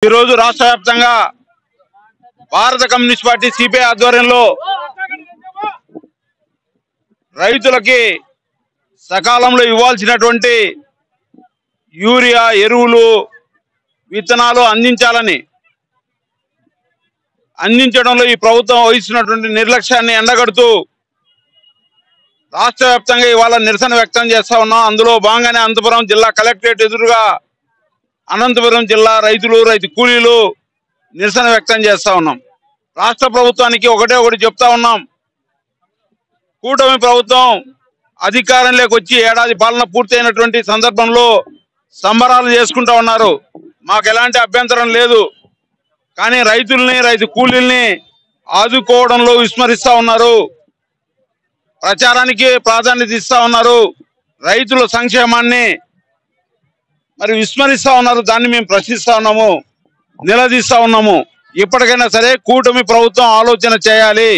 ఈ రోజు రాష్ట్ర వ్యాప్తంగా భారత కమ్యూనిస్ట్ పార్టీ సిపిఐ ఆధ్వర్యంలో రైతులకి సకాలంలో ఇవ్వాల్సినటువంటి యూరియా ఎరువులు విత్తనాలు అందించడంలో ఈ ప్రభుత్వం వహిస్తున్నటువంటి నిర్లక్ష్యాన్ని ఎండగడుతూ రాష్ట్ర వ్యాప్తంగా ఇవాళ నిరసన వ్యక్తం చేస్తా ఉన్నాం। అందులో భాగంగానే అనంతపురం జిల్లా కలెక్టరేట్ ఎదురుగా అనంతపురం జిల్లా రైతు కూలీలు నిరసన వ్యక్తం చేస్తా ఉన్నాం। రాష్ట్ర ప్రభుత్వానికి ఒకటి చెప్తా ఉన్నాం, కూటమి ప్రభుత్వం అధికారంలోకి వచ్చి ఏడాది పాలన పూర్తయినటువంటి సందర్భంలో సంబరాలు చేసుకుంటా ఉన్నారు। మాకు ఎలాంటి అభ్యంతరం లేదు, కానీ రైతు కూలీల్ని ఆదుకోవడంలో విస్మరిస్తా ఉన్నారు, ప్రచారానికి ప్రాధాన్యత ఇస్తా ఉన్నారు, రైతుల సంక్షేమాన్ని మరి విస్మరిస్తా ఉన్నారు। దాన్ని మేము ప్రశ్నిస్తా ఉన్నాము, నిలదీస్తా ఉన్నాము। ఇప్పటికైనా సరే కూటమి ప్రభుత్వం ఆలోచన చేయాలి।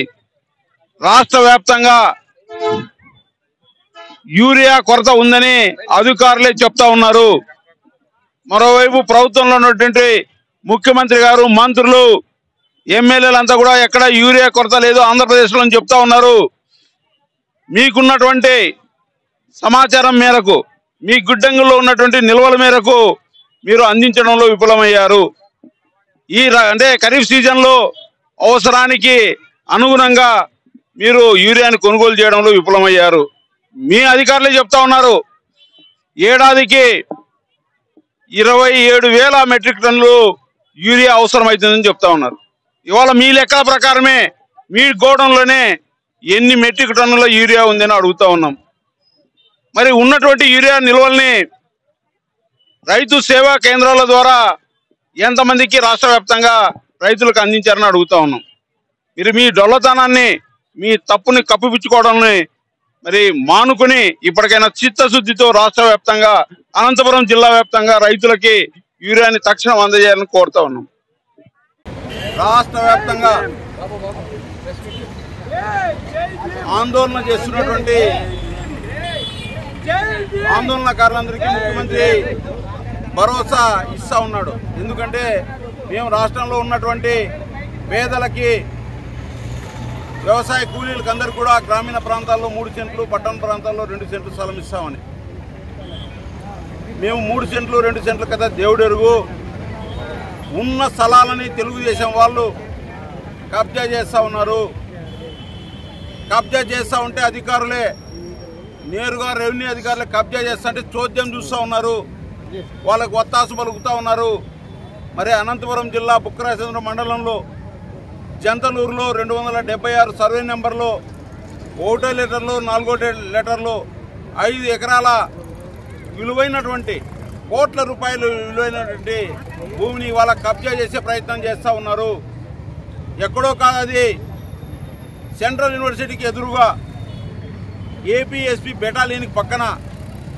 రాష్ట్ర వ్యాప్తంగా యూరియా కొరత ఉందని అధికారులే చెప్తా ఉన్నారు। మరోవైపు ప్రభుత్వంలో ఉన్నటువంటి ముఖ్యమంత్రి గారు, మంత్రులు, ఎమ్మెల్యేలంతా కూడా ఎక్కడ యూరియా కొరత లేదు ఆంధ్రప్రదేశ్లో అని చెప్తా ఉన్నారు। మీకున్నటువంటి సమాచారం మేరకు, మీ గుడ్డంగుల్లో ఉన్నటువంటి నిల్వల మేరకు మీరు అందించడంలో విఫలమయ్యారు। అంటే ఖరీఫ్ సీజన్లో అవసరానికి అనుగుణంగా మీరు యూరియాని కొనుగోలు చేయడంలో విఫలమయ్యారు। మీ అధికారులే చెప్తా ఉన్నారు, ఏడాదికి 27,000 మెట్రిక్ టన్నులు యూరియా అవసరమవుతుందని చెప్తా ఉన్నారు। ఇవాళ మీ లెక్కల ప్రకారమే మీ గోడంలోనే ఎన్ని మెట్రిక్ టన్నుల యూరియా ఉందని అడుగుతా ఉన్నాం। మరి ఉన్నటువంటి యూరియా నిల్వల్ని రైతు సేవా కేంద్రాల ద్వారా ఎంతమందికి రాష్ట్ర వ్యాప్తంగా రైతులకు అందించారని అడుగుతా ఉన్నాం। మీరు మీ డొల్లతనాన్ని, మీ తప్పుని కప్పిపుచ్చుకోవడాన్ని మరి మానుకుని ఇప్పటికైనా చిత్తశుద్ధితో రాష్ట్ర వ్యాప్తంగా, అనంతపురం జిల్లా వ్యాప్తంగా రైతులకి యూరియాని తక్షణం అందజేయాలని కోరుతా ఉన్నాం। రాష్ట్ర వ్యాప్తంగా ఆందోళన చేస్తున్నటువంటి ఆందోళనకారులందరికీ ముఖ్యమంత్రి భరోసా ఇస్తా ఉన్నాడు। ఎందుకంటే మేము రాష్ట్రంలో ఉన్నటువంటి పేదలకి, వ్యవసాయ కూలీలకు అందరూ కూడా గ్రామీణ ప్రాంతాల్లో 3 సెంట్లు, పట్టణ ప్రాంతాల్లో 2 సెంట్లు స్థలం ఇస్తామని, మేము 3 సెంట్లు 2 సెంట్లు కదా దేవుడు ఎరుగు, ఉన్న స్థలాలని తెలుగుదేశం వాళ్ళు కబ్జా చేస్తూ ఉన్నారు। కబ్జా చేస్తూ ఉంటే అధికారులే నేరుగా రెవెన్యూ అధికారులే కబ్జా చేస్తుంటే చోద్యం చూస్తూ ఉన్నారు, వాళ్ళకు ఒత్తాసు పలుకుతూ ఉన్నారు। మరి అనంతపురం జిల్లా బుక్కరాయచంద్ర మండలంలో జంతలూరులో 276 సర్వే నెంబర్లో 1 లీటర్లు 4 లీటర్లు 5 ఎకరాల విలువైనటువంటి కోట్ల రూపాయలు విలువైనటువంటి భూమిని వాళ్ళ కబ్జా చేసే ప్రయత్నం చేస్తూ ఉన్నారు। ఎక్కడో కాదు, అది సెంట్రల్ యూనివర్సిటీకి ఎదురుగా ఏపీఎస్పీ బెటాలియన్కి పక్కన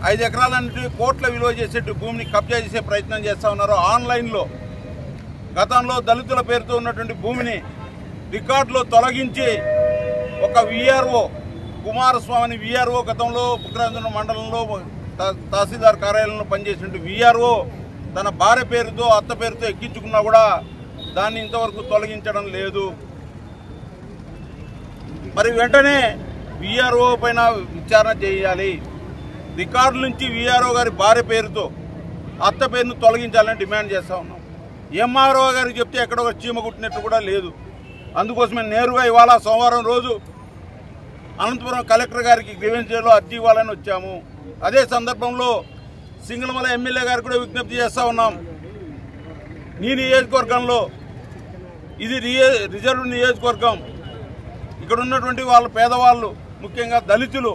5 ఎకరాలన్నిటి కోట్ల విలువ చేసేట్టు భూమిని కబ్జా చేసే ప్రయత్నం చేస్తూ ఉన్నారు ఆన్లైన్లో। గతంలో దళితుల పేరుతో ఉన్నటువంటి భూమిని రికార్డులో తొలగించి ఒక విఆర్ఓ, కుమారస్వామిని విఆర్ఓ, గతంలో బుక్కరాయచంద్ర మండలంలో తహసీల్దార్ కార్యాలయంలో పనిచేసినట్టు విఆర్ఓ తన భార్య పేరుతో, అత్త పేరుతో ఎక్కించుకున్నా కూడా దాన్ని ఇంతవరకు తొలగించడం లేదు। మరి వెంటనే విఆర్ఓ పైన విచారణ చేయాలి, రికార్డుల నుంచి విఆర్ఓ గారి భార్య పేరుతో, అత్త పేరును తొలగించాలని డిమాండ్ చేస్తూ ఉన్నాం। ఎంఆర్ఓ గారికి చెప్తే ఎక్కడో చీమ కుట్టినట్టు కూడా లేదు। అందుకోసమే నేరుగా ఇవాళ సోమవారం రోజు అనంతపురం కలెక్టర్ గారికి గ్రీవెన్స్లో అర్జీ ఇవ్వాలని వచ్చాము। అదే సందర్భంలో సింగళమల ఎమ్మెల్యే గారికి కూడా విజ్ఞప్తి చేస్తూ ఉన్నాం, నీ నియోజకవర్గంలో ఇది రిజర్వ్ నియోజకవర్గం, ఇక్కడ ఉన్నటువంటి వాళ్ళ పేదవాళ్ళు, ముఖ్యంగా దళితులు,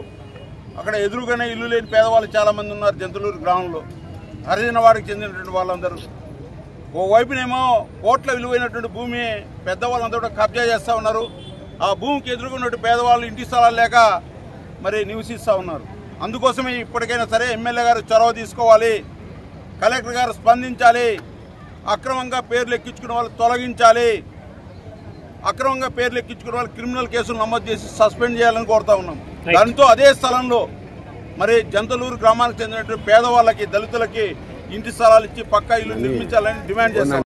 అక్కడ ఎదురుగానే ఇల్లు లేని పేదవాళ్ళు చాలామంది ఉన్నారు జంతులూరు గ్రామంలో, హరిజనవాడికి చెందినటువంటి వాళ్ళందరూ। ఓవైపునేమో కోట్ల విలువైనటువంటి భూమి పెద్దవాళ్ళంతా కూడా కబ్జా చేస్తూ ఉన్నారు, ఆ భూమికి ఎదురుకున్నటువంటి పేదవాళ్ళు ఇంటి స్థలాలు లేక మరి నివసిస్తూ ఉన్నారు। అందుకోసమే ఇప్పటికైనా సరే ఎమ్మెల్యే గారు చొరవ తీసుకోవాలి, కలెక్టర్ గారు స్పందించాలి, అక్రమంగా పేర్లు ఎక్కించుకున్న వాళ్ళు తొలగించాలి, అక్రమంగా పేర్లు ఎక్కించుకున్న వాళ్ళు క్రిమినల్ కేసులు నమోదు చేసి సస్పెండ్ చేయాలని కోరుతా ఉన్నాం। దాంతో అదే స్థలంలో మరి జంతలూరు గ్రామానికి చెందినటువంటి పేదవాళ్ళకి, దళితులకి ఇంటి స్థలాలు ఇచ్చి పక్కా ఇల్లు నిర్మించాలని డిమాండ్ చేస్తాం।